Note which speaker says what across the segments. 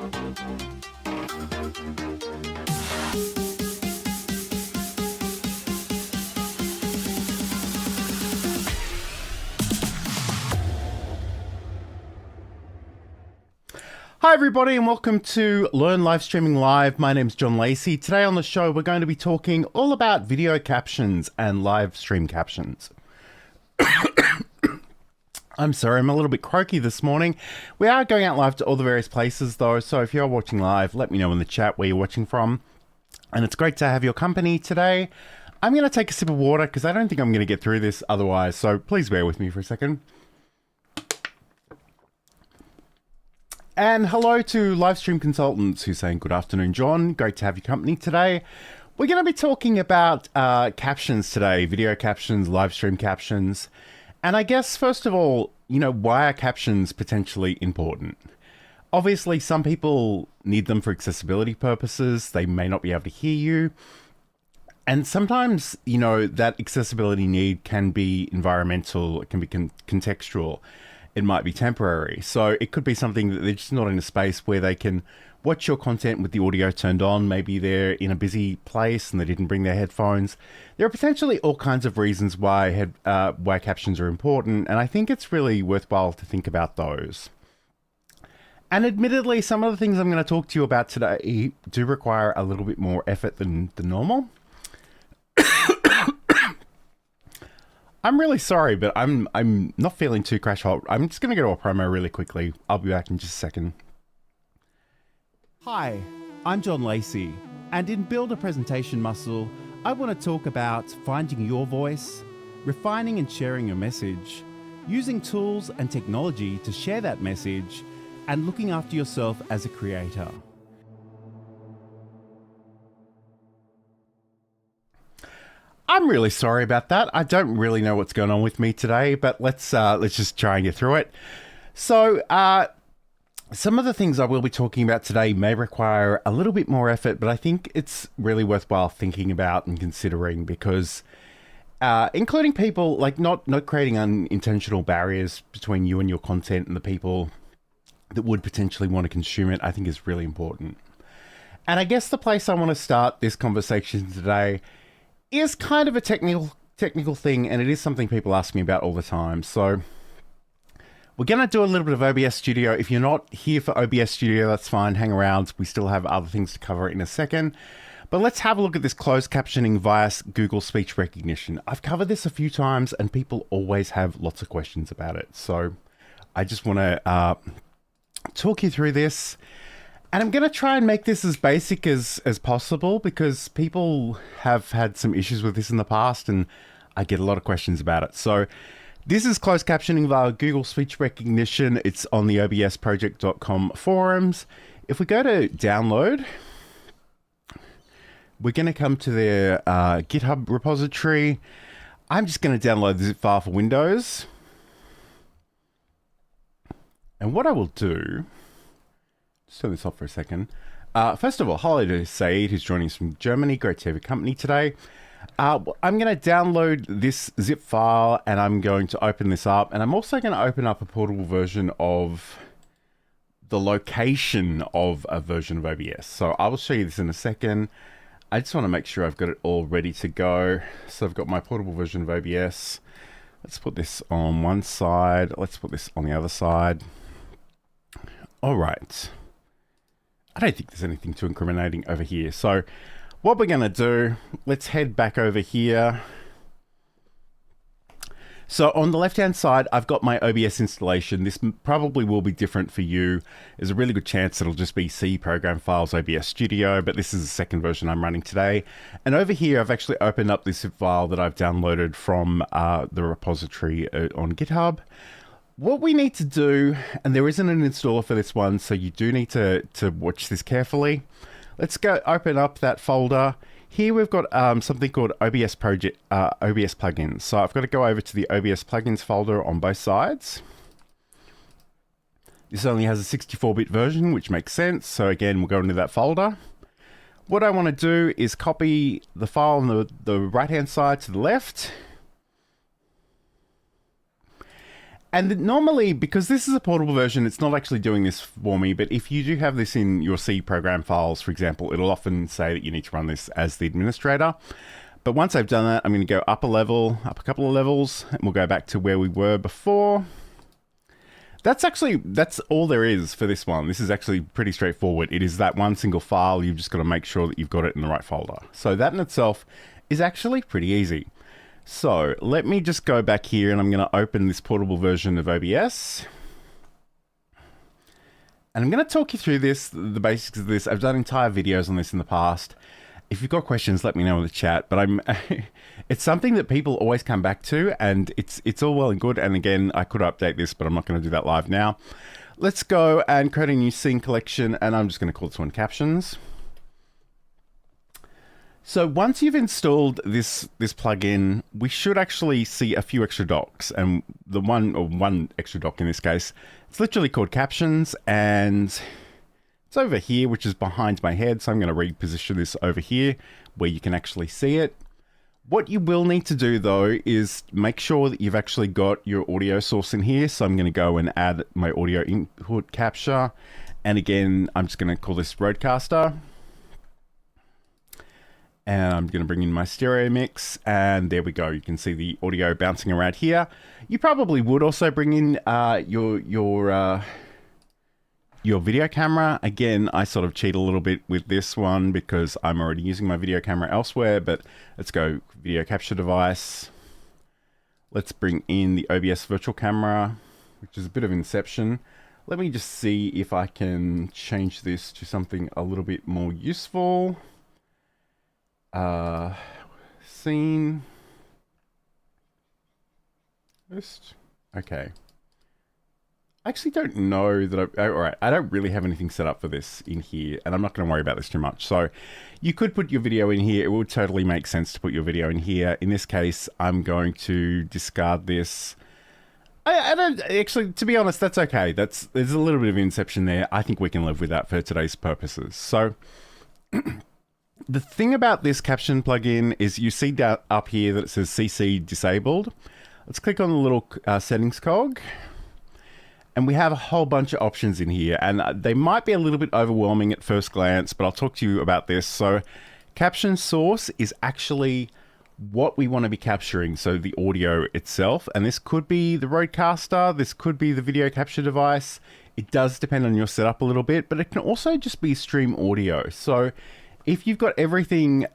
Speaker 1: Hi everybody and welcome to Learn Live Streaming Live. My name's John Lacey. Today on the show we're going to be talking all about video captions and live stream captions. I'm sorry, I'm a little bit croaky this morning. We are going out live to all the various places though, so if you're watching live, let me know in the chat where you're watching from. And it's great to have your company today. I'm going to take a sip of water because I don't think I'm going to get through this otherwise, so please bear with me for a second. And hello to Livestream Consultants who's saying, good afternoon, John. Great to have your company today. We're going to be talking about captions today, video captions, live stream captions. And I guess, first of all, why are captions potentially important? Obviously, some people need them for accessibility purposes. They may not be able to hear you. And sometimes, that accessibility need can be environmental, it can be contextual. It might be temporary. So it could be something that they're just not in a space where they can watch your content with the audio turned on. Maybe they're in a busy place and they didn't bring their headphones. There are potentially all kinds of reasons why captions are important. And I think it's really worthwhile to think about those. And admittedly, some of the things I'm going to talk to you about today do require a little bit more effort than normal. I'm really sorry, but I'm not feeling too crash hot. I'm just going to go to a promo really quickly. I'll be back in just a second. Hi, I'm John Lacey, and in Build a Presentation Muscle, I want to talk about finding your voice, refining and sharing your message, using tools and technology to share that message, and looking after yourself as a creator. I'm really sorry about that. I don't really know what's going on with me today, but let's just try and get through it. So some of the things I will be talking about today may require a little bit more effort, but I think it's really worthwhile thinking about and considering because including people like not creating unintentional barriers between you and your content and the people that would potentially want to consume it, I think is really important. And I guess the place I want to start this conversation today is kind of a technical thing, and it is something people ask me about all the time. So we're going to do a little bit of OBS Studio. If you're not here for OBS Studio, that's fine. Hang around. We still have other things to cover in a second. But let's have a look at this closed captioning via Google Speech Recognition. I've covered this a few times, and people always have lots of questions about it. So I just want to talk you through this. And I'm going to try and make this as basic as possible because people have had some issues with this in the past and I get a lot of questions about it. So this is closed captioning via Google Speech Recognition. It's on the obsproject.com forums. If we go to download, we're going to come to their GitHub repository. I'm just going to download the zip file for Windows. And what I will do... turn this off for a second. First of all, hello to Saeed, who's joining us from Germany. Great to have your company today. I'm going to download this zip file and I'm going to open this up. And I'm also going to open up a portable version of the location of a version of OBS. So I will show you this in a second. I just want to make sure I've got it all ready to go. So I've got my portable version of OBS. Let's put this on one side. Let's put this on the other side. All right. I don't think there's anything too incriminating over here. So what we're going to do, let's head back over here. So on the left-hand side, I've got my OBS installation. This probably will be different for you. There's a really good chance it'll just be C program files, OBS Studio, but this is the second version I'm running today. And over here, I've actually opened up this zip file that I've downloaded from the repository on GitHub. What we need to do, and there isn't an installer for this one, so you do need to watch this carefully. Let's go open up that folder. Here we've got something called OBS Project, OBS Plugins. So I've got to go over to the OBS Plugins folder on both sides. This only has a 64-bit version, which makes sense. So again, we'll go into that folder. What I want to do is copy the file on the right-hand side to the left. And normally, because this is a portable version, it's not actually doing this for me, but if you do have this in your C program files, for example, it'll often say that you need to run this as the administrator. But once I've done that, I'm going to go up a couple of levels, and we'll go back to where we were before. That's all there is for this one. This is actually pretty straightforward. It is that one single file. You've just got to make sure that you've got it in the right folder. So that in itself is actually pretty easy. So let me just go back here and I'm going to open this portable version of OBS. And I'm going to talk you through this, the basics of this. I've done entire videos on this in the past. If you've got questions, let me know in the chat. But it's something that people always come back to, and it's all well and good. And again, I could update this, but I'm not going to do that live now. Let's go and create a new scene collection, and I'm just going to call this one Captions. So once you've installed this plugin, we should actually see a few extra docs, and the one extra doc in this case, it's literally called Captions, and it's over here, which is behind my head. So I'm going to reposition this over here where you can actually see it. What you will need to do though is make sure that you've actually got your audio source in here. So I'm going to go and add my audio input capture. And again, I'm just going to call this Roadcaster. And I'm going to bring in my stereo mix, and there we go. You can see the audio bouncing around here. You probably would also bring in your video camera. Again, I sort of cheat a little bit with this one because I'm already using my video camera elsewhere, but let's go video capture device. Let's bring in the OBS virtual camera, which is a bit of Inception. Let me just see if I can change this to something a little bit more useful. Scene. Okay. I actually don't know that all right, I don't really have anything set up for this in here, and I'm not going to worry about this too much. So you could put your video in here. It would totally make sense to put your video in here. In this case, I'm going to discard this. I don't actually, to be honest, that's okay. There's a little bit of Inception there. I think we can live with that for today's purposes. So the thing about this caption plugin is you see down up here that it says CC disabled. Let's click on the little settings cog. And we have a whole bunch of options in here, and they might be a little bit overwhelming at first glance, but I'll talk to you about this. So caption source is actually what we want to be capturing, so the audio itself. And this could be the Roadcaster, this could be the video capture device. It does depend on your setup a little bit, but it can also just be stream audio. So if you've got everything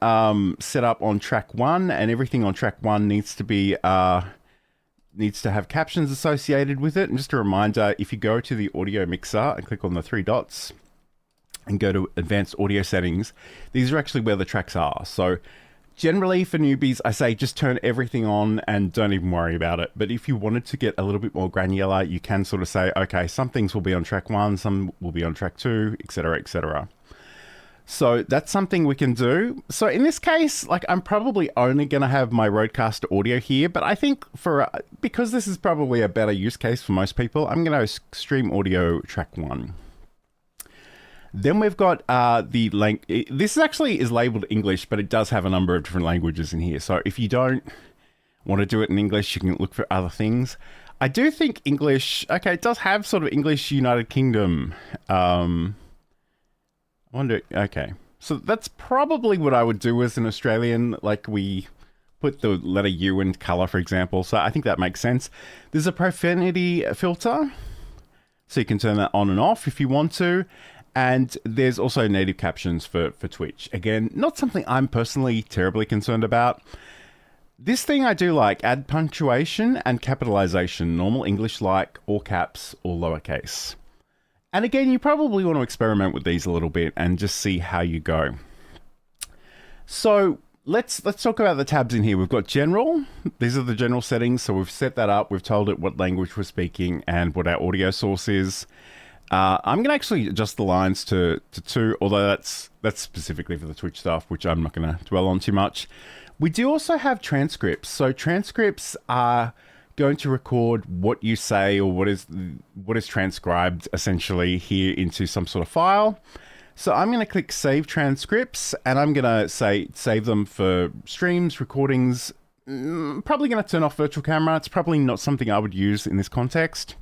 Speaker 1: set up on track 1, and everything on track 1 needs to have captions associated with it. And just a reminder, if you go to the audio mixer and click on the 3 dots and go to advanced audio settings, these are actually where the tracks are. So generally for newbies, I say just turn everything on and don't even worry about it. But if you wanted to get a little bit more granular, you can sort of say, okay, some things will be on track 1, some will be on track 2, etc., etc. So that's something we can do. So in this case, like, I'm probably only going to have my Roadcaster audio here, but I think because this is probably a better use case for most people, I'm going to stream audio track 1. Then we've got this actually is labeled English, but it does have a number of different languages in here. So if you don't want to do it in English, you can look for other things. I do think English, okay, it does have sort of English United Kingdom. I wonder, okay. So that's probably what I would do as an Australian, like we put the letter U in color, for example. So I think that makes sense. There's a profanity filter, so you can turn that on and off if you want to. And there's also native captions for Twitch. Again, not something I'm personally terribly concerned about. This thing I do like, add punctuation and capitalization, normal English like, all caps, or lowercase. And again, you probably want to experiment with these a little bit and just see how you go. So let's talk about the tabs in here. We've got general. These are the general settings. So we've set that up. We've told it what language we're speaking and what our audio source is. I'm going to actually adjust the lines to 2, although that's specifically for the Twitch stuff, which I'm not going to dwell on too much. We do also have transcripts. So transcripts are going to record what you say, or what is transcribed essentially here into some sort of file. So I'm going to click Save Transcripts, and I'm going to say save them for streams, recordings, probably going to turn off virtual camera. It's probably not something I would use in this context.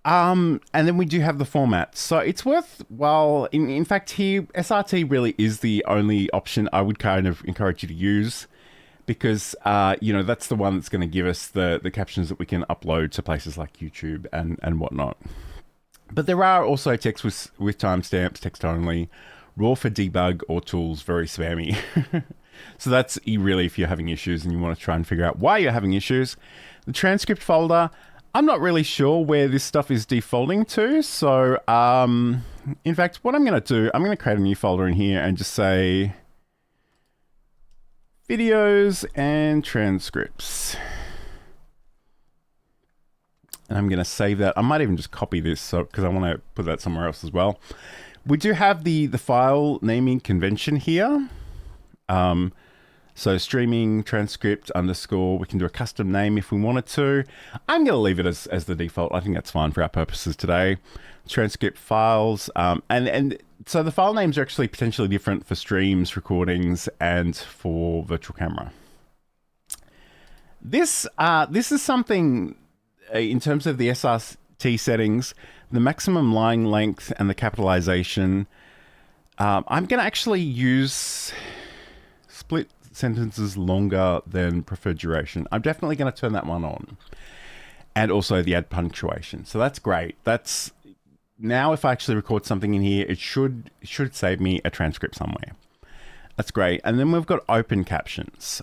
Speaker 1: And then we do have the format. So it's worthwhile. In fact, here, SRT really is the only option I would kind of encourage you to use, because, you know, that's the one that's going to give us the captions that we can upload to places like YouTube and whatnot. But there are also texts with timestamps, text only, raw for debug, or tools, very spammy. So that's really if you're having issues and you want to try and figure out why you're having issues. The transcript folder, I'm not really sure where this stuff is defaulting to. So, in fact, what I'm going to do, I'm going to create a new folder in here and just say videos and transcripts. And I'm going to save that. I might even just copy this because I want to put that somewhere else as well. We do have the file naming convention here. So streaming transcript underscore, we can do a custom name if we wanted to. I'm going to leave it as the default. I think that's fine for our purposes today. Transcript files. And so the file names are actually potentially different for streams, recordings, and for virtual camera. This is something in terms of the SRT settings, the maximum line length and the capitalization. I'm going to actually use split sentences longer than preferred duration. I'm definitely going to turn that one on. And also the add punctuation. So that's great. That's now if I actually record something in here, it should save me a transcript somewhere. That's great. And then we've got open captions.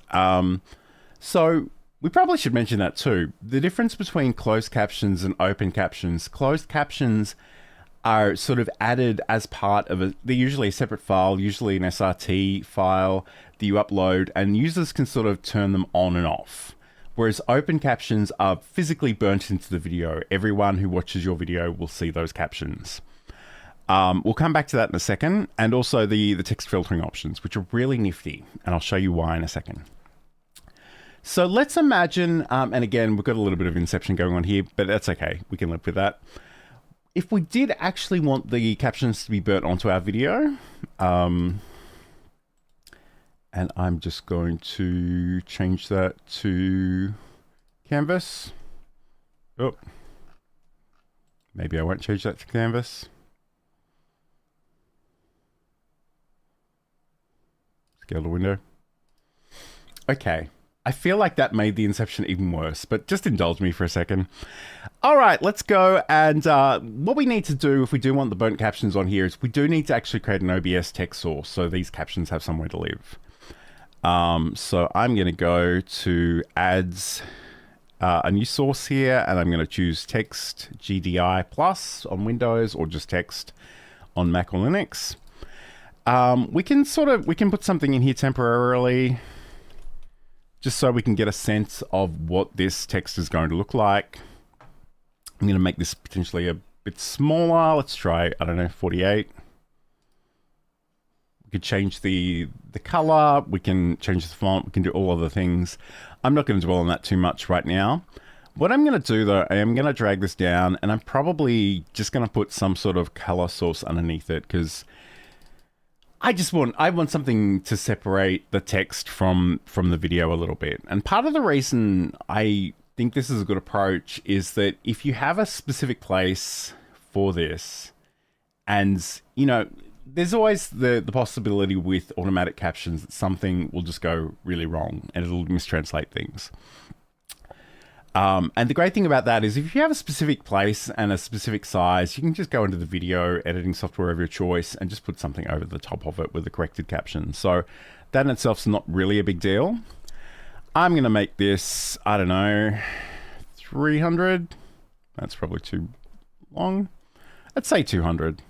Speaker 1: So we probably should mention that too. The difference between closed captions and open captions. Closed captions are sort of added as part of they're usually a separate file, usually an SRT file that you upload, and users can sort of turn them on and off. Whereas open captions are physically burnt into the video. Everyone who watches your video will see those captions. We'll come back to that in a second, and also the text filtering options, which are really nifty, and I'll show you why in a second. So let's imagine, and again, we've got a little bit of inception going on here, but that's okay. We can live with that. If we did actually want the captions to be burnt onto our video, and I'm just going to change that to Canvas. Oh, maybe I won't change that to Canvas. Scale the window. Okay. I feel like that made the inception even worse, but just indulge me for a second. All right, let's go. And what we need to do if we do want the burnt captions on here is we do need to actually create an OBS text source so these captions have somewhere to live. So I'm going to go to adds a new source here, and I'm going to choose text GDI plus on Windows, or just text on Mac or Linux. We can put something in here temporarily, just so we can get a sense of what this text is going to look like. I'm going to make this potentially a bit smaller. Let's try, I don't know, 48. We could change the color. We can change the font. We can do all other things. I'm not going to dwell on that too much right now. What I'm going to do though, I am going to drag this down, and I'm probably just going to put some sort of color source underneath it, because I want something to separate the text from the video a little bit. And part of the reason I think this is a good approach is that if you have a specific place for this, and you know, there's always the possibility with automatic captions that something will just go really wrong and it'll mistranslate things. And the great thing about that is if you have a specific place and a specific size, you can just go into the video editing software of your choice and just put something over the top of it with the corrected caption. So that in itself is not really a big deal. I'm going to make this, I don't know, 300. That's probably too long. Let's say 200.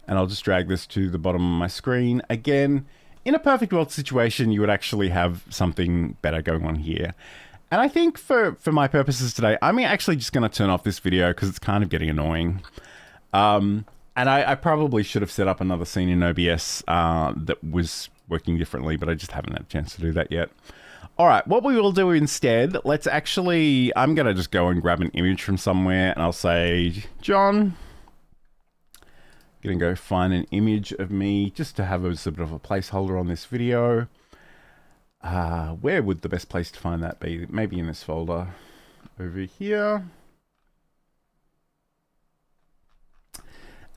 Speaker 1: And I'll just drag this to the bottom of my screen. Again, in a perfect world situation, you would actually have something better going on here. And I think for my purposes today, I'm actually just going to turn off this video because it's kind of getting annoying. And I probably should have set up another scene in OBS that was working differently, but I just haven't had a chance to do that yet. All right, what we will do instead, let's actually, I'm going to just go and grab an image from somewhere, and I'll say, John, going to go find an image of me just to have as a bit of a placeholder on this video. Where would the best place to find that be? Maybe in this folder over here.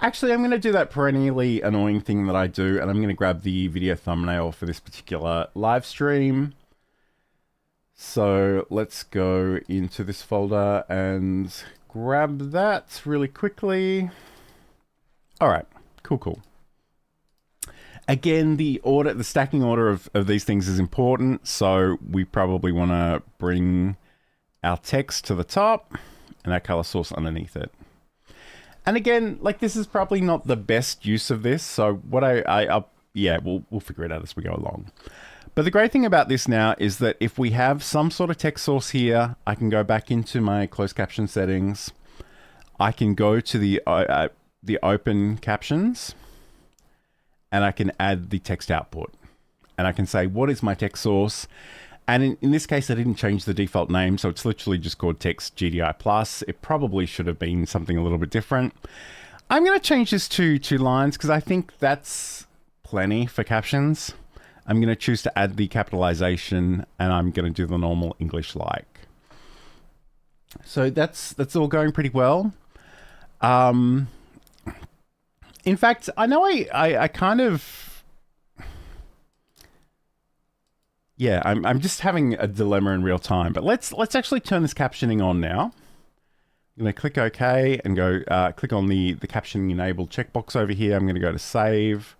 Speaker 1: Actually, I'm going to do that perennially annoying thing that I do, and I'm going to grab the video thumbnail for this particular live stream. So let's go into this folder and grab that really quickly. All right, cool. Again, the stacking order of these things is important. So we probably want to bring our text to the top and our color source underneath it. And again, like, this is probably not the best use of this. So what we'll figure it out as we go along. But the great thing about this now is that if we have some sort of text source here, I can go back into my closed caption settings. I can go to the open captions and I can add the text output. And I can say, what is my text source? And in this case, I didn't change the default name, so it's literally just called text GDI+. It probably should have been something a little bit different. I'm going to change this to 2 lines because I think that's plenty for captions. I'm going to choose to add the capitalization, and I'm going to do the normal English like. So that's all going pretty well. In fact, I know I kind of... Yeah, I'm just having a dilemma in real time, but let's actually turn this captioning on now. I'm going to click OK and go click on the captioning enabled checkbox over here. I'm going to go to save.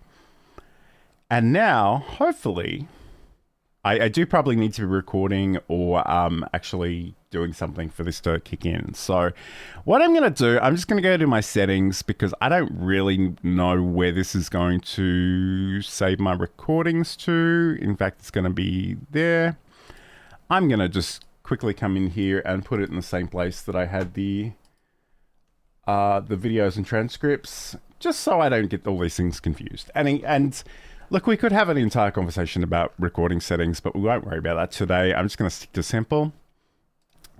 Speaker 1: And now, hopefully, I do probably need to be recording or actually doing something for this to kick in. So what I'm going to do, I'm just going to go to my settings because I don't really know where this is going to save my recordings to. In fact, it's going to be there. I'm going to just quickly come in here and put it in the same place that I had the videos and transcripts, just so I don't get all these things confused. And look, we could have an entire conversation about recording settings, but we won't worry about that today. I'm just going to stick to simple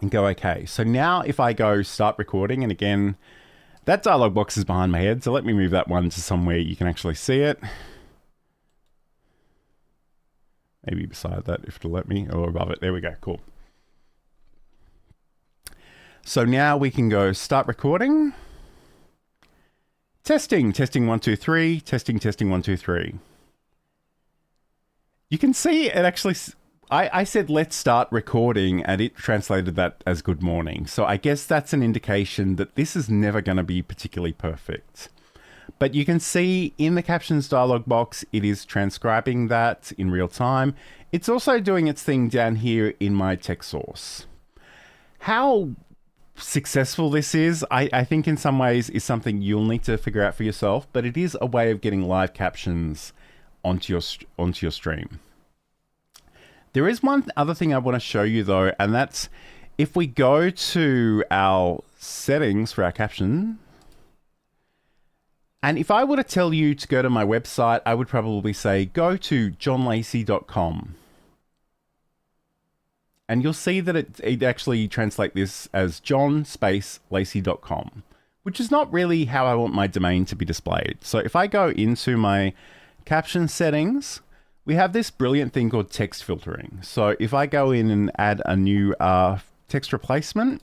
Speaker 1: and go OK. So now if I go start recording, and again, that dialog box is behind my head, so let me move that one to somewhere you can actually see it. Maybe beside that, if it'll let me, or above it. There we go, cool. So now we can go start recording. Testing 1 2 3, testing 1 2 3. You can see it actually, I said, let's start recording, and it translated that as good morning. So I guess that's an indication that this is never going to be particularly perfect. But you can see in the captions dialog box, it is transcribing that in real time. It's also doing its thing down here in my text source. How successful this is, I think in some ways is something you'll need to figure out for yourself, but it is a way of getting live captions onto your stream. There is one other thing I want to show you though, and that's if we go to our settings for our caption, and if I were to tell you to go to my website, I would probably say go to johnlacey.com. And you'll see that it actually translates this as john-lacey.com, which is not really how I want my domain to be displayed. So if I go into my caption settings, we have this brilliant thing called text filtering. So if I go in and add a new text replacement,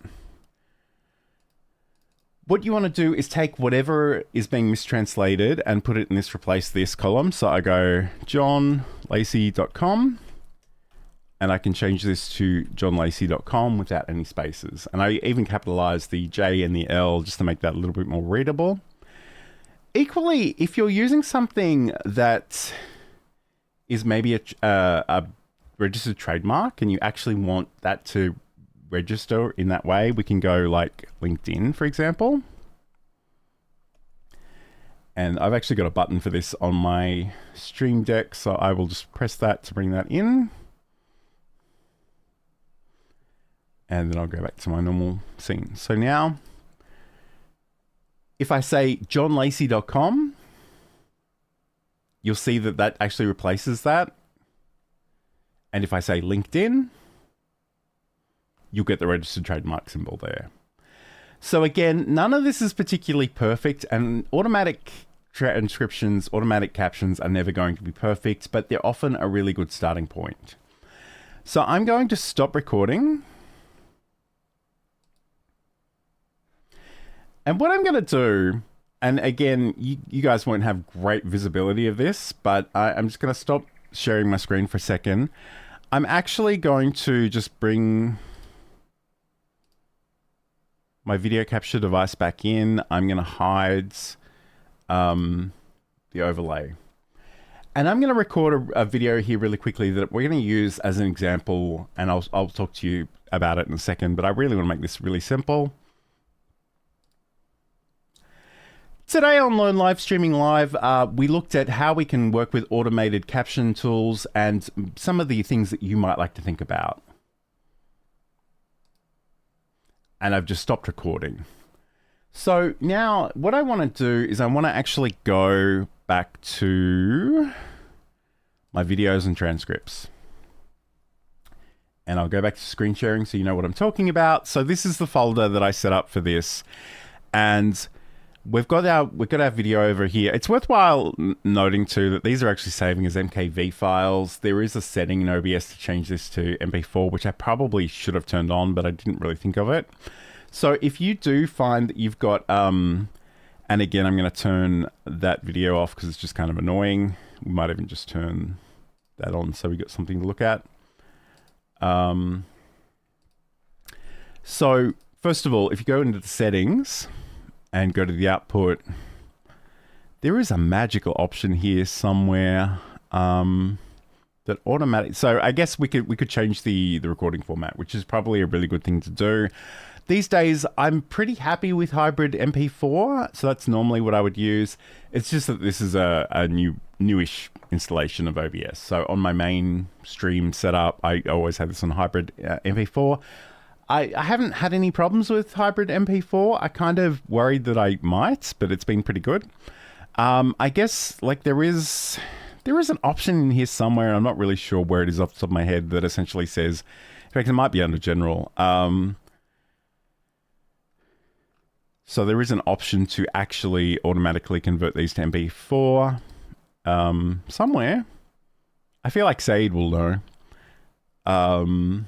Speaker 1: what you want to do is take whatever is being mistranslated and put it in this replace this column. So I go johnlacey.com, and I can change this to johnlacey.com without any spaces. And I even capitalize the J and the L just to make that a little bit more readable. Equally, if you're using something that is maybe a registered trademark and you actually want that to register in that way, we can go like LinkedIn, for example. And I've actually got a button for this on my Stream Deck, so I will just press that to bring that in. And then I'll go back to my normal scene. So now, if I say johnlacey.com, you'll see that that actually replaces that. And if I say LinkedIn, you'll get the registered trademark symbol there. So again, none of this is particularly perfect, and automatic transcriptions, automatic captions are never going to be perfect, but they're often a really good starting point. So I'm going to stop recording. And what I'm going to do, and again, you guys won't have great visibility of this, but I'm just going to stop sharing my screen for a second. I'm actually going to just bring my video capture device back in. I'm going to hide the overlay. And I'm going to record a video here really quickly that we're going to use as an example, and I'll talk to you about it in a second, but I really want to make this really simple. Today on Learn Live Streaming Live, we looked at how we can work with automated caption tools and some of the things that you might like to think about. And I've just stopped recording. So now what I want to do is I want to actually go back to my videos and transcripts. And I'll go back to screen sharing so you know what I'm talking about. So this is the folder that I set up for this. And we've got our video over here. It's worthwhile noting too that these are actually saving as MKV files. There is a setting in OBS to change this to MP4, which I probably should have turned on, but I didn't really think of it. So if you do find that you've got, and again, I'm going to turn that video off because it's just kind of annoying. We might even just turn that on so we got something to look at. So first of all, if you go into the settings and go to the output, there is a magical option here somewhere that automatic. So I guess we could change the recording format, which is probably a really good thing to do. These days, I'm pretty happy with hybrid MP4, so that's normally what I would use. It's just that this is a newish installation of OBS. So on my main stream setup, I always have this on hybrid MP4. I haven't had any problems with hybrid MP4. I kind of worried that I might, but it's been pretty good. I guess like there is an option in here somewhere. I'm not really sure where it is off the top of my head that essentially says, in fact, it might be under general. So there is an option to actually automatically convert these to MP4 somewhere. I feel like Said will know.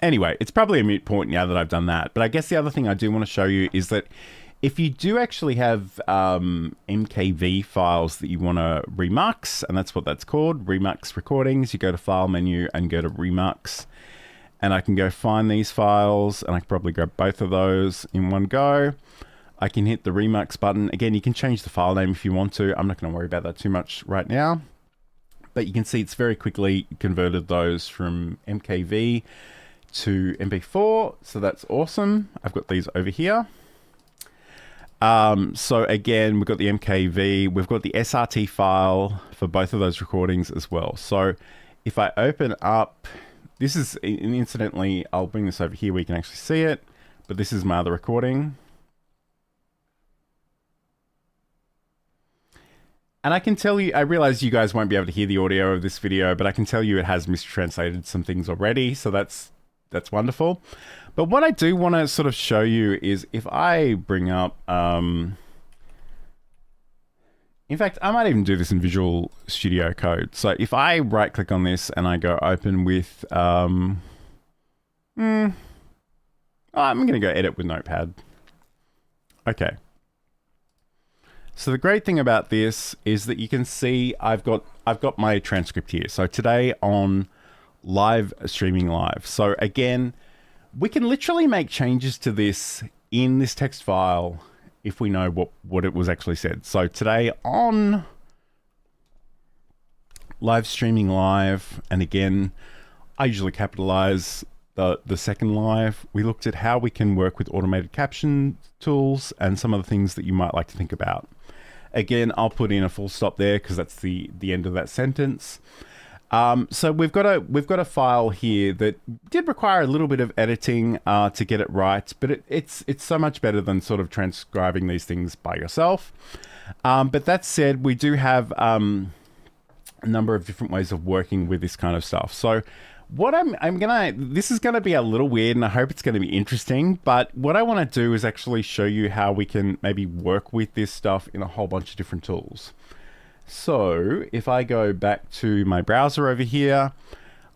Speaker 1: Anyway, it's probably a moot point now that I've done that. But I guess the other thing I do want to show you is that if you do actually have MKV files that you want to remux, and that's what that's called, remux recordings, you go to File menu and go to Remux. And I can go find these files, and I can probably grab both of those in one go. I can hit the Remux button. Again, you can change the file name if you want to. I'm not going to worry about that too much right now. But you can see it's very quickly converted those from MKV to MP4, so that's awesome. I've got these over here. So again, we've got the MKV, we've got the SRT file for both of those recordings as well. So if I open up, this is, incidentally, I'll bring this over here where you can actually see it, but this is my other recording. And I can tell you, I realize you guys won't be able to hear the audio of this video, but I can tell you it has mistranslated some things already, so that's wonderful. But what I do want to sort of show you is if I bring up, in fact, I might even do this in Visual Studio Code. So if I right click on this and I go open with, I'm going to go edit with Notepad. Okay. So the great thing about this is that you can see I've got my transcript here. So today on Live Streaming Live. So again, we can literally make changes to this in this text file if we know what it was actually said. So today on Live Streaming Live, and again, I usually capitalize the second live, we looked at how we can work with automated caption tools and some of the things that you might like to think about. Again, I'll put in a full stop there because that's the end of that sentence. So we've got a file here that did require a little bit of editing to get it right, but it's so much better than sort of transcribing these things by yourself. But that said, we do have a number of different ways of working with this kind of stuff. So what this is gonna be a little weird, and I hope it's gonna be interesting, but what I want to do is actually show you how we can maybe work with this stuff in a whole bunch of different tools. So if I go back to my browser over here,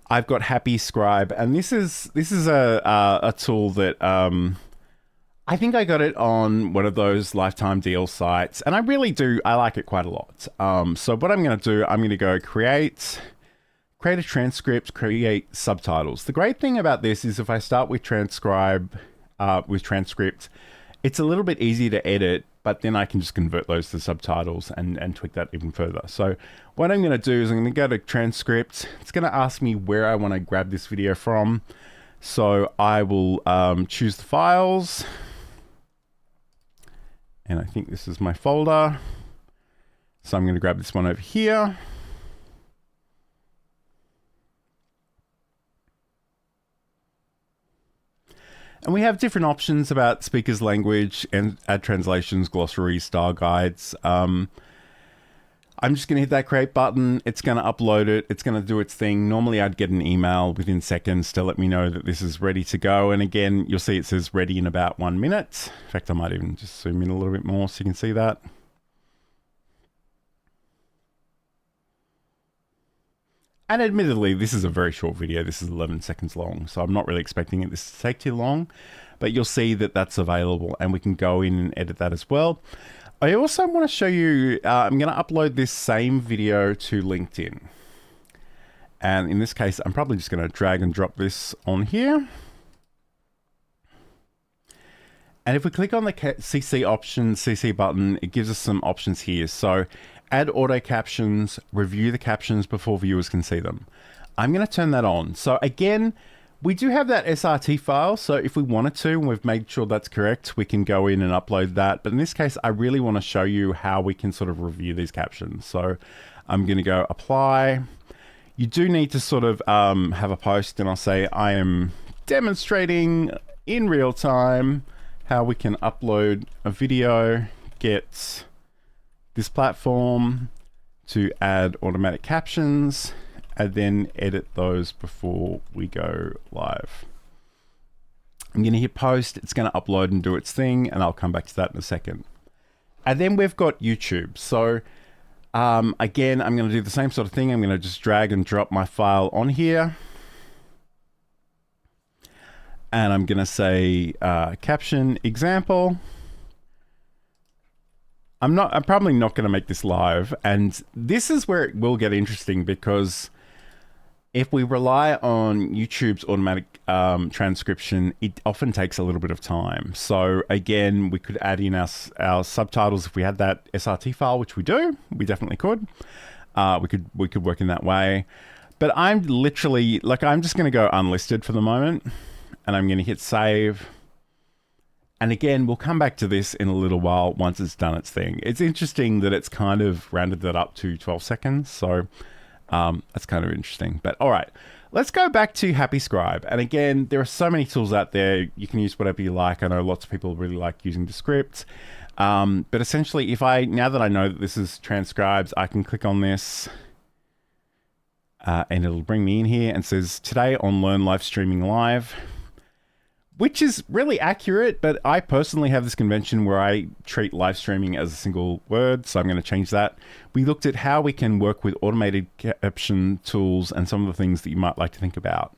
Speaker 1: I've got Happy Scribe, and this is a tool that I think I got it on one of those lifetime deal sites, and I like it quite a lot. So what I'm going to do, I'm going to go create a transcript, create subtitles. The great thing about this is if I start with transcript, it's a little bit easier to edit, but then I can just convert those to subtitles and tweak that even further. So what I'm going to do is I'm going to go to transcript. It's going to ask me where I want to grab this video from. So I will choose the files. And I think this is my folder. So I'm going to grab this one over here. And we have different options about speakers, language, and add translations, glossaries, style guides. I'm just going to hit that create button. It's going to upload it. It's going to do its thing. Normally, I'd get an email within seconds to let me know that this is ready to go. And again, you'll see it says ready in about 1 minute. In fact, I might even just zoom in a little bit more so you can see that. And admittedly, this is a very short video. This is 11 seconds long, so I'm not really expecting this to take too long, but you'll see that that's available and we can go in and edit that as well. I also want to show you, I'm going to upload this same video to LinkedIn. And in this case, I'm probably just going to drag and drop this on here. And if we click on the CC option, CC button, it gives us some options here. So add auto captions, review the captions before viewers can see them. I'm going to turn that on. So again, we do have that SRT file. So if we wanted to, and we've made sure that's correct, we can go in and upload that. But in this case, I really want to show you how we can sort of review these captions. So I'm going to go apply. You do need to sort of have a post, and I'll say I am demonstrating in real time how we can upload a video, get this platform to add automatic captions, and then edit those before we go live. I'm going to hit post. It's going to upload and do its thing, and I'll come back to that in a second. And then we've got YouTube. So again, I'm going to do the same sort of thing. I'm going to just drag and drop my file on here. And I'm going to say caption example. I'm probably not going to make this live, and this is where it will get interesting, because if we rely on YouTube's automatic transcription, it often takes a little bit of time. So again, we could add in our subtitles if we had that SRT file, which we do. We definitely could. We could work in that way. But I'm literally, I'm just going to go unlisted for the moment, and I'm going to hit save. And again, we'll come back to this in a little while once it's done its thing. It's interesting that it's kind of rounded that up to 12 seconds. So that's kind of interesting. But all right, let's go back to Happy Scribe. And again, there are so many tools out there. You can use whatever you like. I know lots of people really like using the script. But essentially, now that I know that this is transcribes, I can click on this and it'll bring me in here and says today on Learn Live Streaming Live, which is really accurate, but I personally have this convention where I treat live streaming as a single word, so I'm going to change that. We looked at how we can work with automated caption tools and some of the things that you might like to think about.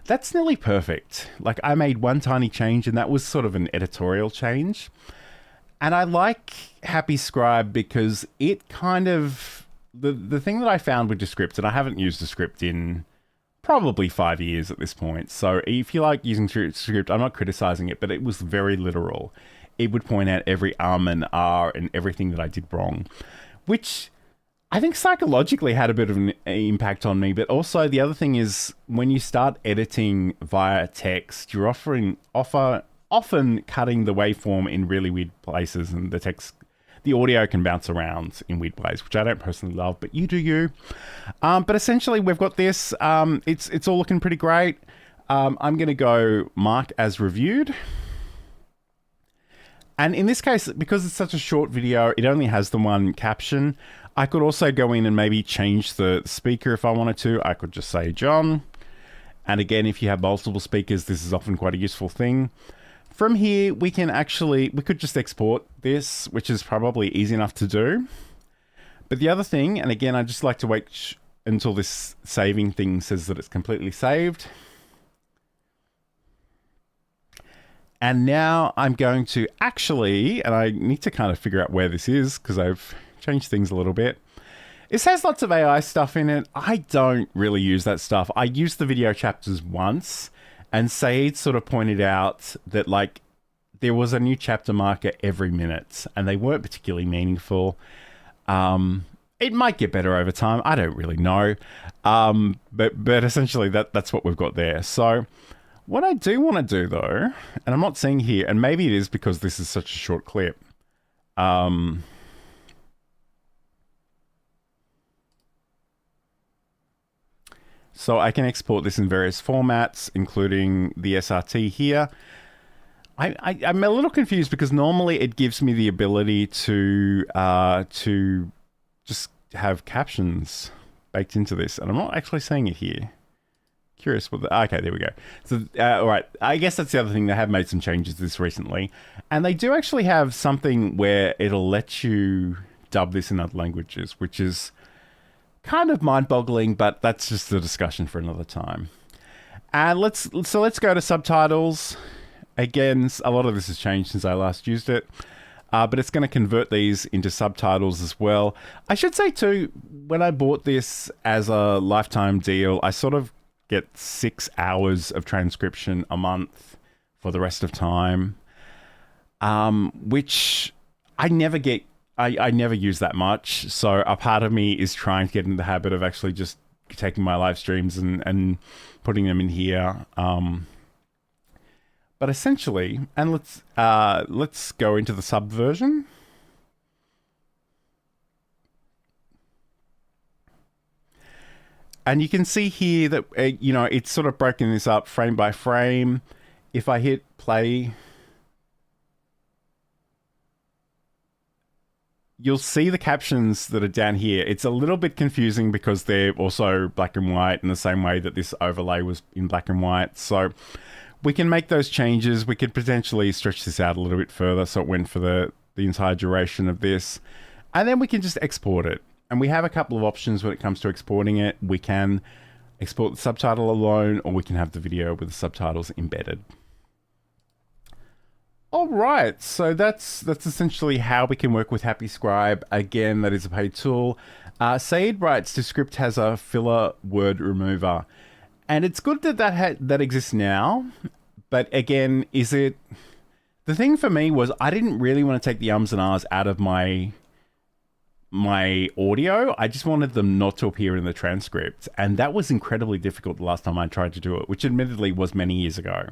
Speaker 1: That's nearly perfect. I made one tiny change, and that was sort of an editorial change. And I like Happy Scribe because it kind of, the thing that I found with the script, and I haven't used the script in probably 5 years at this point. So if you like using script, I'm not criticizing it, but it was very literal. It would point out every and R and everything that I did wrong, which I think psychologically had a bit of an impact on me. But also the other thing is when you start editing via text, you're often cutting the waveform in really weird places, and the audio can bounce around in weird ways, which I don't personally love, but you do you. But essentially, we've got this. It's all looking pretty great. I'm going to go mark as reviewed. And in this case, because it's such a short video, it only has the one caption. I could also go in and maybe change the speaker if I wanted to. I could just say John. And again, if you have multiple speakers, this is often quite a useful thing. From here, we could just export this, which is probably easy enough to do. But the other thing, and again, I just like to wait until this saving thing says that it's completely saved. And now I'm going to actually, and I need to kind of figure out where this is because I've changed things a little bit. This has lots of AI stuff in it. I don't really use that stuff. I used the video chapters once, and Saeed sort of pointed out that like there was a new chapter marker every minute, and they weren't particularly meaningful. It might get better over time. I don't really know. But essentially that's what we've got there. So what I do want to do though, and I'm not seeing here, and maybe it is because this is such a short clip. So I can export this in various formats, including the SRT here. I'm a little confused because normally it gives me the ability to just have captions baked into this, and I'm not actually seeing it here. Curious what the... Okay, there we go. So, all right. I guess that's the other thing. They have made some changes to this recently, and they do actually have something where it'll let you dub this in other languages, which is kind of mind-boggling, but that's just a discussion for another time. And let's go to subtitles. Again, a lot of this has changed since I last used it, but it's going to convert these into subtitles as well. I should say too, when I bought this as a lifetime deal, I sort of get 6 hours of transcription a month for the rest of time, which I never get. I never use that much. So a part of me is trying to get in the habit of actually just taking my live streams and putting them in here. But essentially, and let's go into the sub version. And you can see here that, it's sort of broken this up frame by frame. If I hit play, you'll see the captions that are down here. It's a little bit confusing because they're also black and white in the same way that this overlay was in black and white. So we can make those changes. We could potentially stretch this out a little bit further so it went for the entire duration of this. And then we can just export it. And we have a couple of options when it comes to exporting it. We can export the subtitle alone, or we can have the video with the subtitles embedded. All right, so that's essentially how we can work with Happy Scribe. Again, that is a paid tool. Saeed writes, Descript has a filler word remover. And it's good that that exists now. But again, the thing for me was I didn't really want to take the ums and ahs out of my audio. I just wanted them not to appear in the transcript. And that was incredibly difficult the last time I tried to do it, which admittedly was many years ago.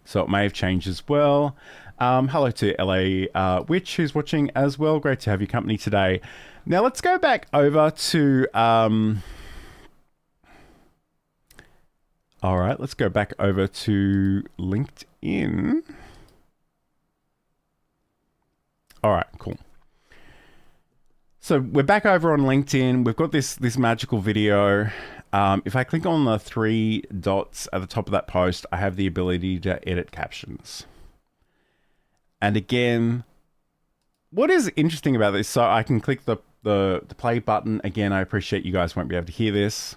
Speaker 1: So it may have changed as well. Hello to LA Witch, who's watching as well. Great to have your company today. Now let's go back over to... all right, let's go back over to LinkedIn. All right, cool. So we're back over on LinkedIn. We've got this magical video. If I click on the 3 dots at the top of that post, I have the ability to edit captions. And again, what is interesting about this, so I can click the play button. Again, I appreciate you guys won't be able to hear this.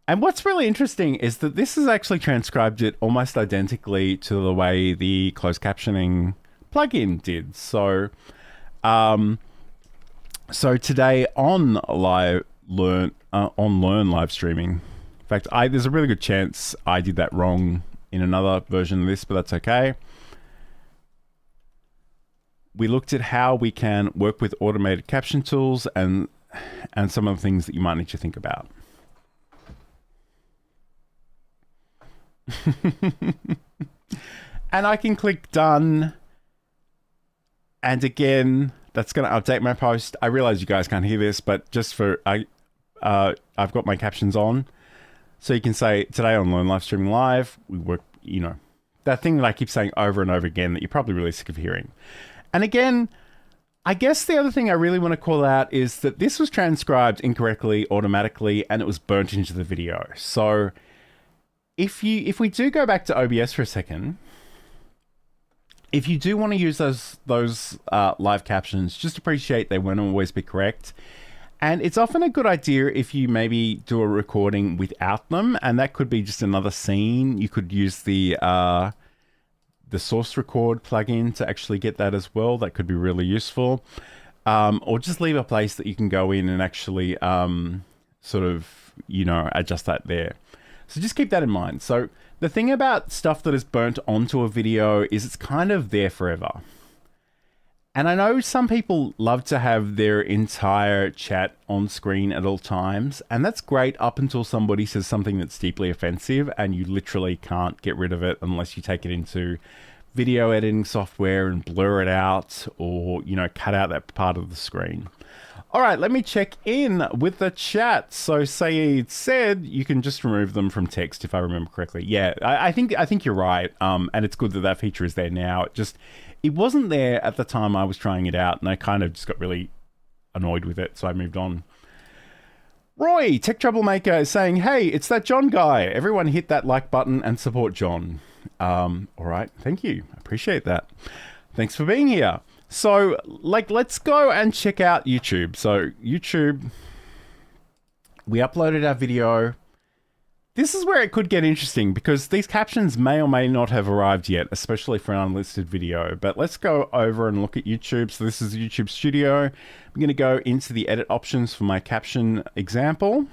Speaker 1: And what's really interesting is that this has actually transcribed it almost identically to the way the closed captioning plugin did. So, so today on Learn live streaming, in fact, there's a really good chance I did that wrong in another version of this, but that's okay. We looked at how we can work with automated caption tools and some of the things that you might need to think about. And I can click done. And again, that's going to update my post. I realize you guys can't hear this, but just for, I've got my captions on. So you can say, today on Learn Live Streaming Live, we work, that thing that I keep saying over and over again that you're probably really sick of hearing. And again, I guess the other thing I really want to call out is that this was transcribed incorrectly, automatically, and it was burnt into the video. So if we do go back to OBS for a second, if you do want to use those live captions, just appreciate they won't always be correct. And it's often a good idea if you maybe do a recording without them, and that could be just another scene. You could use the source record plugin to actually get that as well. That could be really useful. Or just leave a place that you can go in and actually sort of, adjust that there. So just keep that in mind. So the thing about stuff that is burnt onto a video is it's kind of there forever. And I know some people love to have their entire chat on screen at all times, and that's great up until somebody says something that's deeply offensive and you literally can't get rid of it unless you take it into video editing software and blur it out or, cut out that part of the screen. All right, let me check in with the chat. So Saeed said you can just remove them from text, if I remember correctly. Yeah, I think you're right. And it's good that that feature is there now. It wasn't there at the time I was trying it out, and I kind of just got really annoyed with it, so I moved on. Roy, Tech Troublemaker, is saying, hey, it's that John guy. Everyone hit that like button and support John. All right, thank you. I appreciate that. Thanks for being here. So, let's go and check out YouTube. So, YouTube, we uploaded our video. This is where it could get interesting because these captions may or may not have arrived yet, especially for an unlisted video. But let's go over and look at YouTube. So this is YouTube Studio. I'm going to go into the edit options for my caption example.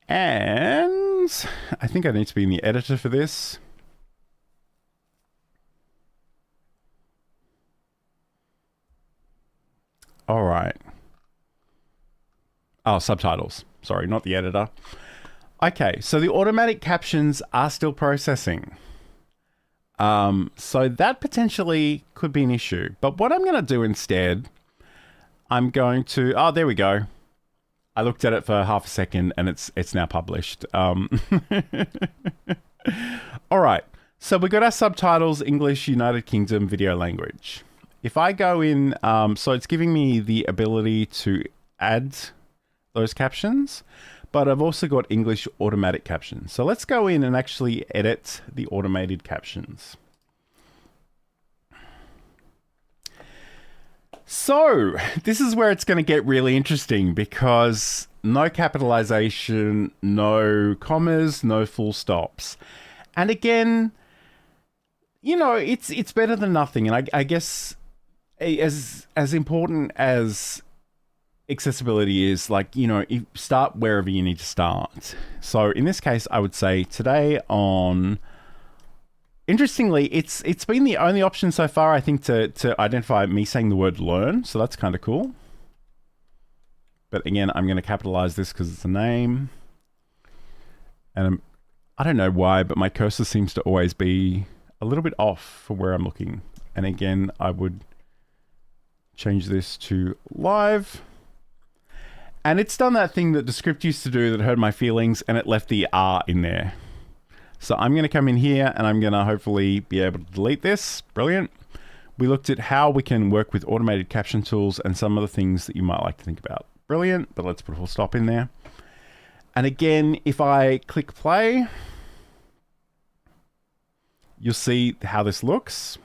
Speaker 1: And I think I need to be in the editor for this. All right. Oh, subtitles. Sorry, not the editor. Okay, so the automatic captions are still processing. So that potentially could be an issue. But what I'm going to do instead, I'm going to... Oh, there we go. I looked at it for half a second and it's now published. All right, so we got our subtitles, English, United Kingdom, video language. If I go in... so it's giving me the ability to add those captions. But I've also got English automatic captions. So let's go in and actually edit the automated captions. So this is where it's going to get really interesting because no capitalization, no commas, no full stops. And again, it's better than nothing. And I guess as important as accessibility is, you start wherever you need to start. So in this case, I would say today on... Interestingly, it's been the only option so far, I think, to identify me saying the word learn. So that's kind of cool. But again, I'm going to capitalize this because it's a name. And I don't know why, but my cursor seems to always be a little bit off from where I'm looking. And again, I would change this to live. And it's done that thing that the script used to do that hurt my feelings, and it left the R in there. So I'm going to come in here and I'm going to hopefully be able to delete this. Brilliant. We looked at how we can work with automated caption tools and some of the things that you might like to think about. Brilliant, but let's put a full stop in there. And again, if I click play, you'll see how this looks.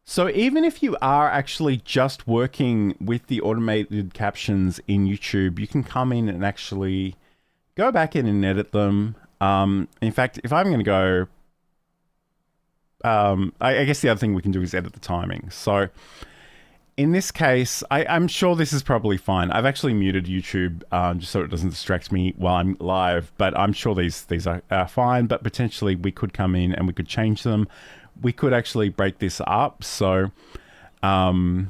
Speaker 1: So even if you are actually just working with the automated captions in YouTube, you can come in and actually go back in and edit them. In fact, if I'm going to go, I guess the other thing we can do is edit the timing. So in this case, I'm sure this is probably fine. I've actually muted YouTube just so it doesn't distract me while I'm live, but I'm sure these are fine, but potentially we could come in and we could change them. We could actually break this up. So, and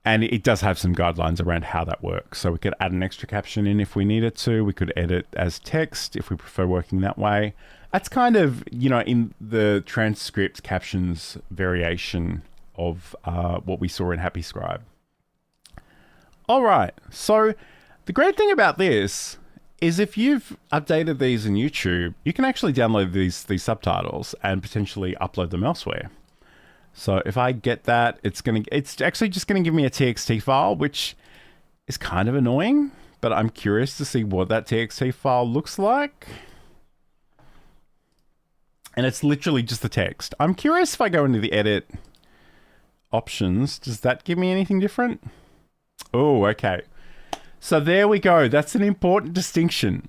Speaker 1: it does have some guidelines around how that works. So we could add an extra caption in if we needed to. We could edit as text if we prefer working that way. That's kind of, in the transcript captions variation of what we saw in Happy Scribe. All right. So the great thing about this is if you've updated these in YouTube, you can actually download these subtitles and potentially upload them elsewhere. So if I get that, it's actually just gonna give me a TXT file, which is kind of annoying but I'm curious to see what that TXT file looks like. And it's literally just the text. I'm curious if I go into the edit options, does that give me anything different? Oh, okay. So there we go. That's an important distinction.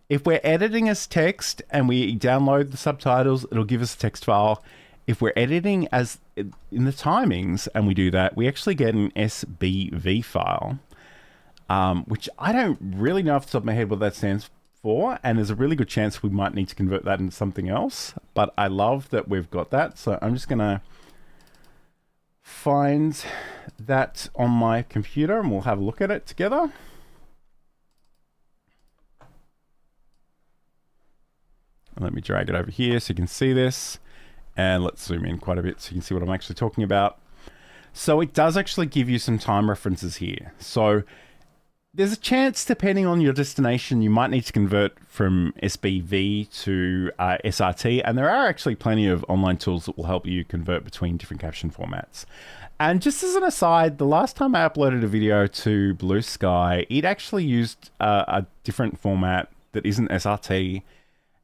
Speaker 1: If we're editing as text and we download the subtitles, it'll give us a text file. If we're editing as in the timings and we do that, we actually get an SBV file, which I don't really know off the top of my head what that stands for. And there's a really good chance we might need to convert that into something else. But I love that we've got that. So I'm just going to find that on my computer and we'll have a look at it together. Let me drag it over here so you can see this. And let's zoom in quite a bit so you can see what I'm actually talking about. So it does actually give you some time references here. So there's a chance, depending on your destination, you might need to convert from SBV to SRT. And there are actually plenty of online tools that will help you convert between different caption formats. And just as an aside, the last time I uploaded a video to Blue Sky, it actually used a different format that isn't SRT.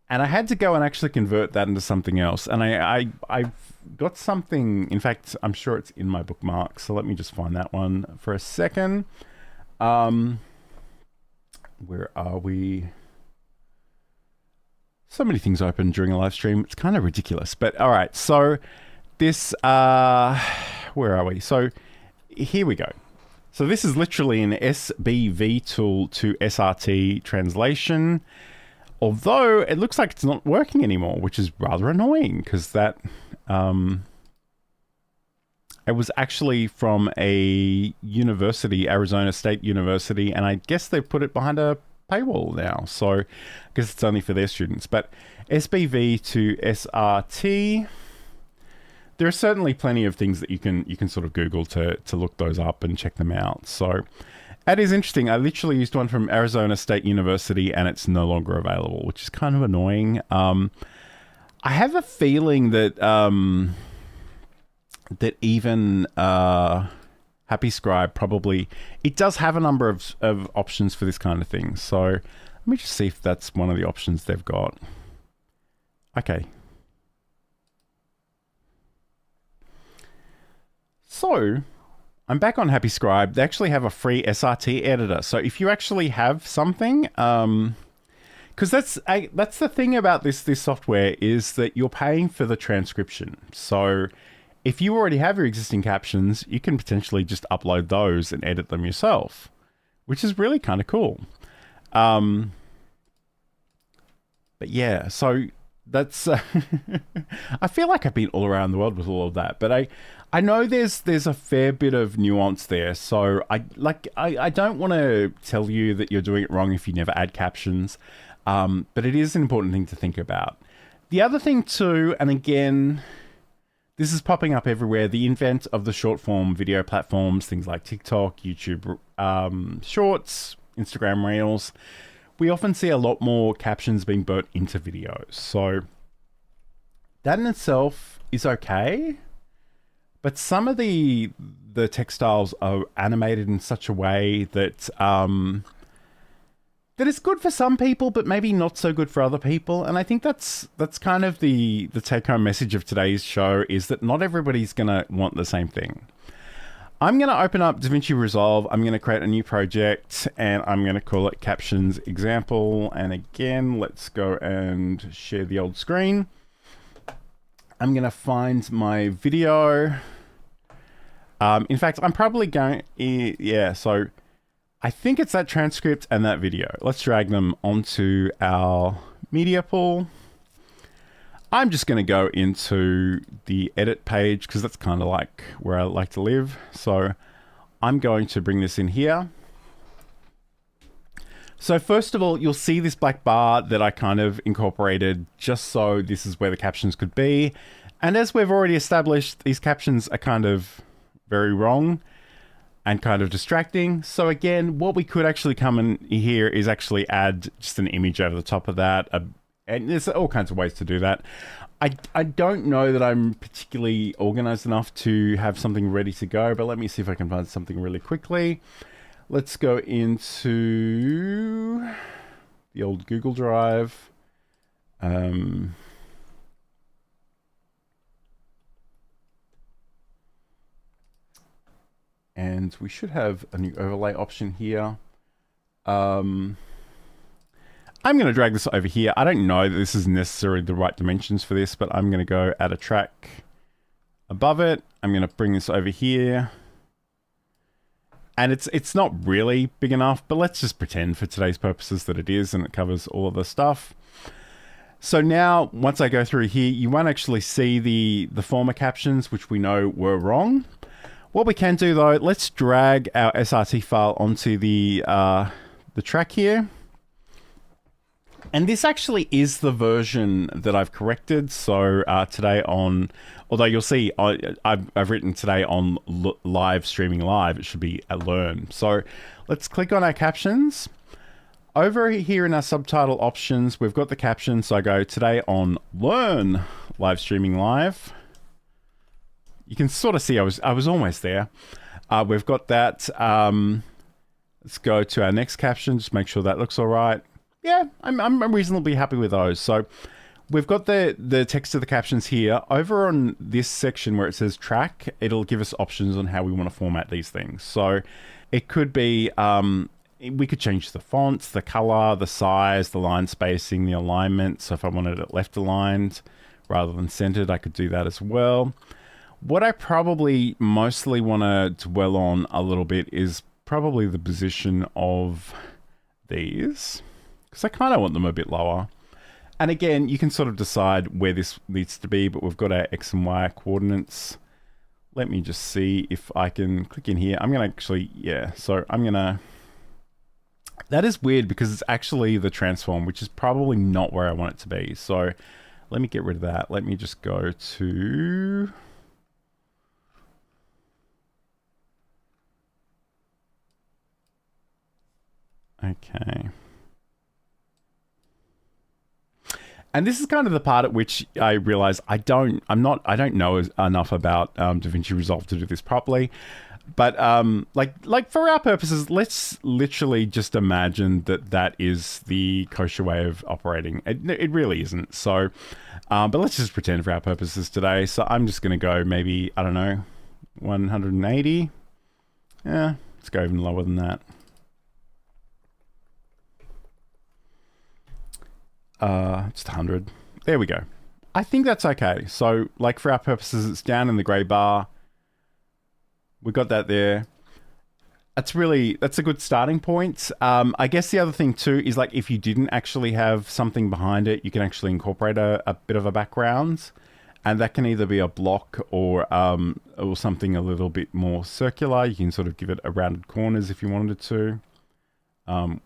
Speaker 1: And I had to go and actually convert that into something else. And I've got something, in fact, I'm sure it's in my bookmarks. So let me just find that one for a second. Where are we? So many things open during a live stream. It's kind of ridiculous. But all right, so this, where are we? So here we go. So this is literally an SBV tool to SRT translation. Although it looks like it's not working anymore, which is rather annoying because that it was actually from a university, Arizona State University, and I guess they put it behind a paywall now. So I guess it's only for their students. But SBV to SRT, there are certainly plenty of things that you can sort of Google to look those up and check them out. So that is interesting. I literally used one from Arizona State University and it's no longer available, which is kind of annoying. I have a feeling that that even Happy Scribe probably, it does have a number of options for this kind of thing. So let me just see if that's one of the options they've got. Okay. So I'm back on Happy Scribe. They actually have a free SRT editor. So if you actually have something, because that's the thing about this software is that you're paying for the transcription. So if you already have your existing captions, you can potentially just upload those and edit them yourself, which is really kind of cool. But yeah, so that's I feel like I've been all around the world with all of that, but I know there's a fair bit of nuance there. So I don't want to tell you that you're doing it wrong if you never add captions, but it is an important thing to think about. The other thing too, and again, this is popping up everywhere, the advent of the short form video platforms, things like TikTok, YouTube Shorts, Instagram Reels. We often see a lot more captions being built into videos. So that in itself is okay. But some of the textiles are animated in such a way that that is good for some people, but maybe not so good for other people. And I think that's kind of the take-home message of today's show, is that not everybody's going to want the same thing. I'm going to open up DaVinci Resolve. I'm going to create a new project and I'm going to call it Captions Example. And again, let's go and share the old screen. I'm going to find my video. In fact, I'm probably going, yeah, so I think it's that transcript and that video. Let's drag them onto our media pool. I'm just going to go into the edit page because that's kind of like where I like to live. So I'm going to bring this in here. So first of all, you'll see this black bar that I kind of incorporated just so this is where the captions could be. And as we've already established, these captions are kind of very wrong and kind of distracting. So again, what we could actually come in here is actually add just an image over the top of that. And there's all kinds of ways to do that. I don't know that I'm particularly organized enough to have something ready to go, but let me see if I can find something really quickly. let's go into the old Google Drive. And we should have a new overlay option here. I'm going to drag this over here. I don't know that this is necessarily the right dimensions for this, but I'm going to go add a track above it. I'm going to bring this over here. And it's not really big enough, but let's just pretend for today's purposes that it is, and it covers all of the stuff. So now, once I go through here, you won't actually see the former captions, which we know were wrong. What we can do though, let's drag our SRT file onto the track here. And this actually is the version that I've corrected. So today on, although you'll see I've written today on live streaming live, it should be a learn. So let's click on our captions. Over here in our subtitle options, we've got the captions. So I go today on learn live streaming live. You can sort of see I was almost there. We've got that. Let's go to our next caption. Just make sure that looks all right. Yeah, I'm reasonably happy with those. So we've got the text of the captions here. Over on this section where it says track, it'll give us options on how we want to format these things. So it could be, we could change the fonts, the color, the size, the line spacing, the alignment. So if I wanted it left aligned rather than centered, I could do that as well. What I probably mostly want to dwell on a little bit is probably the position of these, because I kind of want them a bit lower. And again, you can sort of decide where this needs to be, but we've got our X and Y coordinates. Let me just see if I can click in here. I'm going to actually, yeah, so I'm going to, that is weird because it's actually the transform, which is probably not where I want it to be. So let me get rid of that. Let me just go to, okay. And this is kind of the part at which I realize I don't know enough about DaVinci Resolve to do this properly. But like for our purposes, let's literally just imagine that is the kosher way of operating. It really isn't. So, but let's just pretend for our purposes today. So I'm just going to go maybe, I don't know, 180. Yeah, let's go even lower than that. Just 100. There we go. I think that's okay. So like for our purposes, it's down in the gray bar. We got that there. That's a good starting point. I guess the other thing too is like if you didn't actually have something behind it, you can actually incorporate a bit of a background, and that can either be a block or something a little bit more circular. You can sort of give it a rounded corners if you wanted to,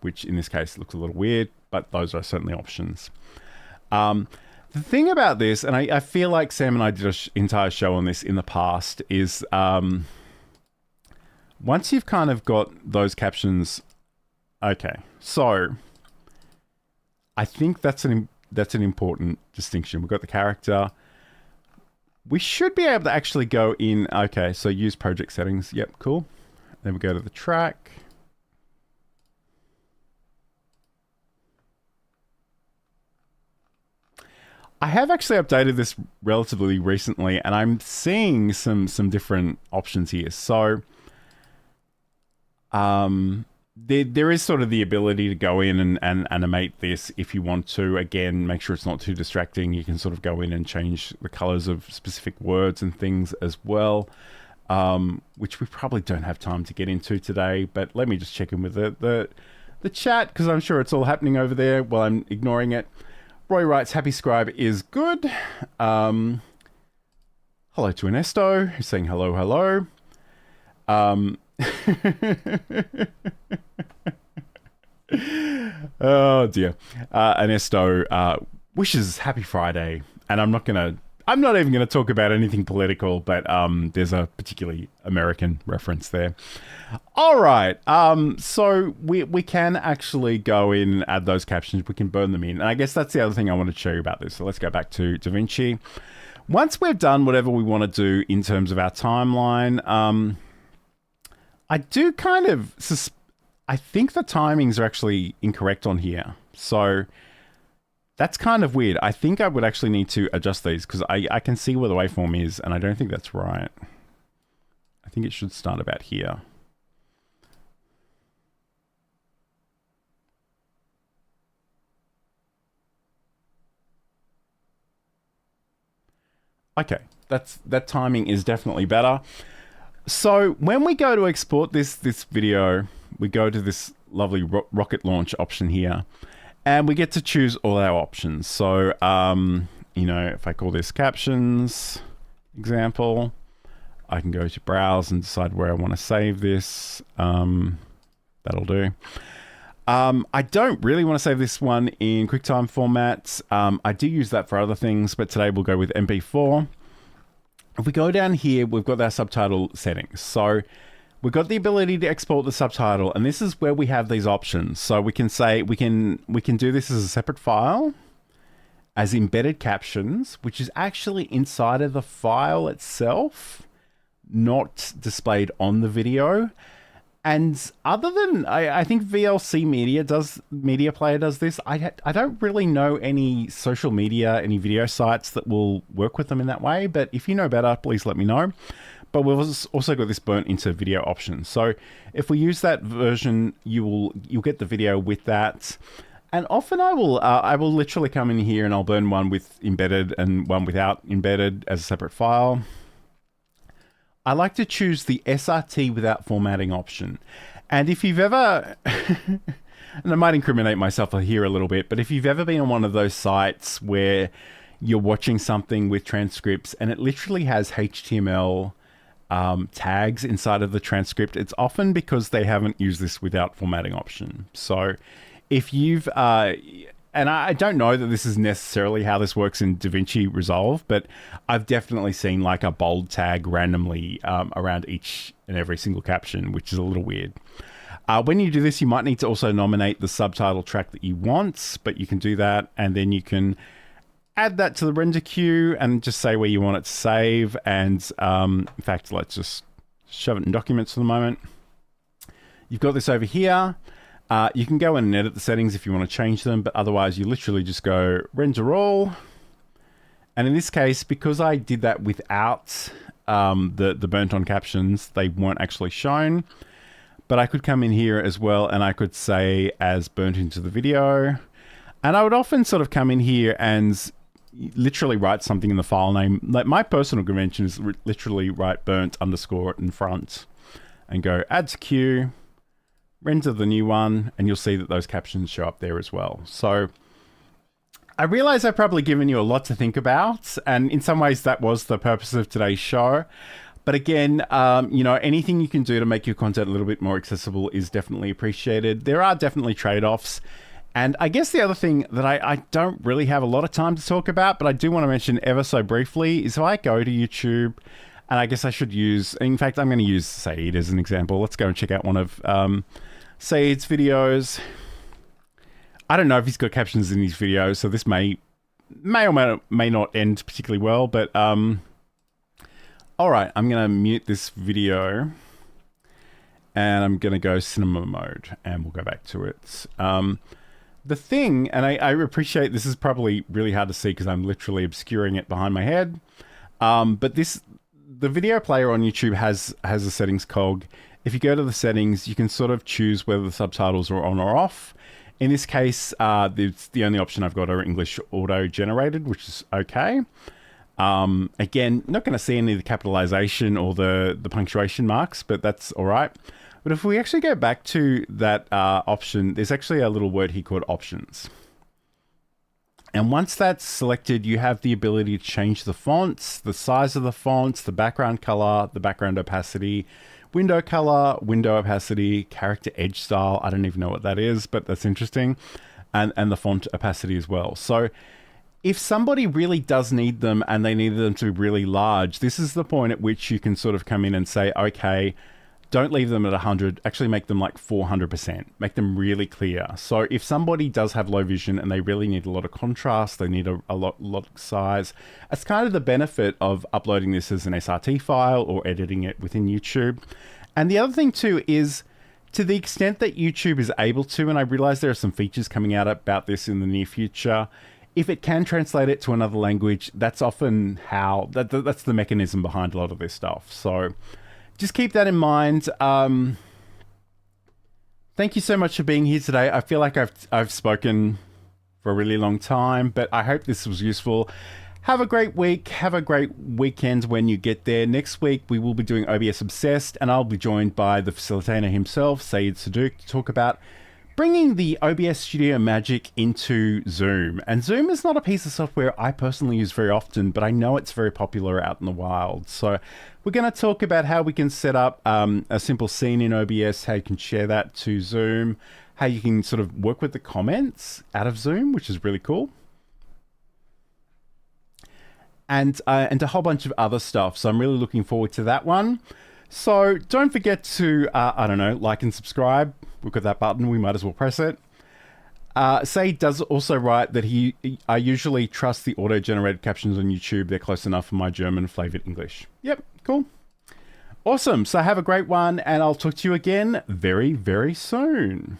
Speaker 1: which in this case looks a little weird, but those are certainly options. The thing about this, and I feel like Sam and I did an entire show on this in the past, is once you've kind of got those captions, okay, so I think that's an important distinction. We've got the character. We should be able to actually go in, okay, so use project settings. Yep, cool. Then we go to the track. I have actually updated this relatively recently, and I'm seeing some different options here. So there is sort of the ability to go in and animate this if you want to. Again, make sure it's not too distracting. You can sort of go in and change the colors of specific words and things as well, which we probably don't have time to get into today. But let me just check in with the chat, because I'm sure it's all happening over there while I'm ignoring it. Roy writes, happy scribe is good. Hello to Ernesto, who's saying hello, hello. Oh dear. Ernesto wishes happy Friday, and I'm not even gonna talk about anything political, but there's a particularly American reference there. All right, so we can actually go in and add those captions. We can burn them in, and I guess that's the other thing I want to show you about this. So let's go back to DaVinci. Once we've done whatever we want to do in terms of our timeline, I do kind of I think the timings are actually incorrect on here. So that's kind of weird. I think I would actually need to adjust these because I can see where the waveform is and I don't think that's right. I think it should start about here. Okay, that timing is definitely better. So when we go to export this video, we go to this lovely rocket launch option here, and we get to choose all our options. So, you know, if I call this captions example, I can go to browse and decide where I want to save this. That'll do. I don't really want to save this one in QuickTime format. I do use that for other things, but today we'll go with MP4. If we go down here, we've got our subtitle settings. So we've got the ability to export the subtitle, and this is where we have these options. So we can say we can do this as a separate file, as embedded captions, which is actually inside of the file itself, not displayed on the video. And other than, I think VLC Media Player does this. I don't really know any social media, any video sites that will work with them in that way. But if you know better, please let me know. But we've also got this burnt into video option. So if we use that version, you'll get the video with that. And often I will literally come in here and I'll burn one with embedded and one without embedded as a separate file. I like to choose the SRT without formatting option. And if you've ever, and I might incriminate myself here a little bit, but if you've ever been on one of those sites where you're watching something with transcripts and it literally has HTML tags inside of the transcript, it's often because they haven't used this without formatting option. So if you've, and I don't know that this is necessarily how this works in DaVinci Resolve, but I've definitely seen like a bold tag randomly around each and every single caption, which is a little weird. When you do this, you might need to also nominate the subtitle track that you want, but you can do that, and then you can add that to the render queue and just say where you want it to save. And in fact, let's just shove it in documents for the moment. You've got this over here. You can go in and edit the settings if you want to change them, but otherwise you literally just go render all. And in this case, because I did that without the burnt on captions, they weren't actually shown. But I could come in here as well and I could say as burnt into the video. And I would often sort of come in here and literally write something in the file name. Like my personal convention is literally write burnt underscore in front and go add to queue. Render the new one, and you'll see that those captions show up there as well. So I realize I've probably given you a lot to think about, and in some ways that was the purpose of today's show. But again, you know, anything you can do to make your content a little bit more accessible is definitely appreciated. There are definitely trade-offs. And I guess the other thing that I don't really have a lot of time to talk about, but I do want to mention ever so briefly, is if I go to YouTube, and I guess I should use, in fact, I'm going to use Saeed as an example. Let's go and check out one of Saeed's videos. I don't know if he's got captions in his videos, so this may or may not end particularly well, but all right, I'm going to mute this video and I'm going to go cinema mode and we'll go back to it. The thing, and I appreciate this is probably really hard to see because I'm literally obscuring it behind my head, but the video player on YouTube has a settings cog. If you go to the settings, you can sort of choose whether the subtitles are on or off. In this case, the only option I've got are English auto-generated, which is okay. Again, not going to see any of the capitalization or the punctuation marks, but that's all right. But if we actually go back to that option, there's actually a little word here called options. And once that's selected, you have the ability to change the fonts, the size of the fonts, the background color, the background opacity, window color, window opacity, character edge style. I don't even know what that is, but that's interesting. And the font opacity as well. So if somebody really does need them and they need them to be really large, this is the point at which you can sort of come in and say, okay, don't leave them at 100, actually make them like 400%, make them really clear. So if somebody does have low vision and they really need a lot of contrast, they need a lot of size, it's kind of the benefit of uploading this as an SRT file or editing it within YouTube. And the other thing too is, To the extent that YouTube is able to, and I realize there are some features coming out about this in the near future, if it can translate it to another language, that's often how, that's the mechanism behind a lot of this stuff. So just keep that in mind. Thank you so much for being here today. I feel like I've spoken for a really long time, but I hope this was useful. Have a great week. Have a great weekend when you get there. Next week, we will be doing OBS Obsessed, and I'll be joined by the facilitator himself, Sayed Sadouk, to talk about bringing the OBS Studio magic into Zoom. And Zoom is not a piece of software I personally use very often, but I know it's very popular out in the wild. So we're going to talk about how we can set up a simple scene in OBS, how you can share that to Zoom, how you can sort of work with the comments out of Zoom, which is really cool. And a whole bunch of other stuff. So I'm really looking forward to that one. So don't forget to, I don't know, like and subscribe. Look at that button. We might as well press it. Sayed does also write that I usually trust the auto-generated captions on YouTube. They're close enough for my German flavored English. Yep, cool. Awesome. So have a great one, and I'll talk to you again very, very soon.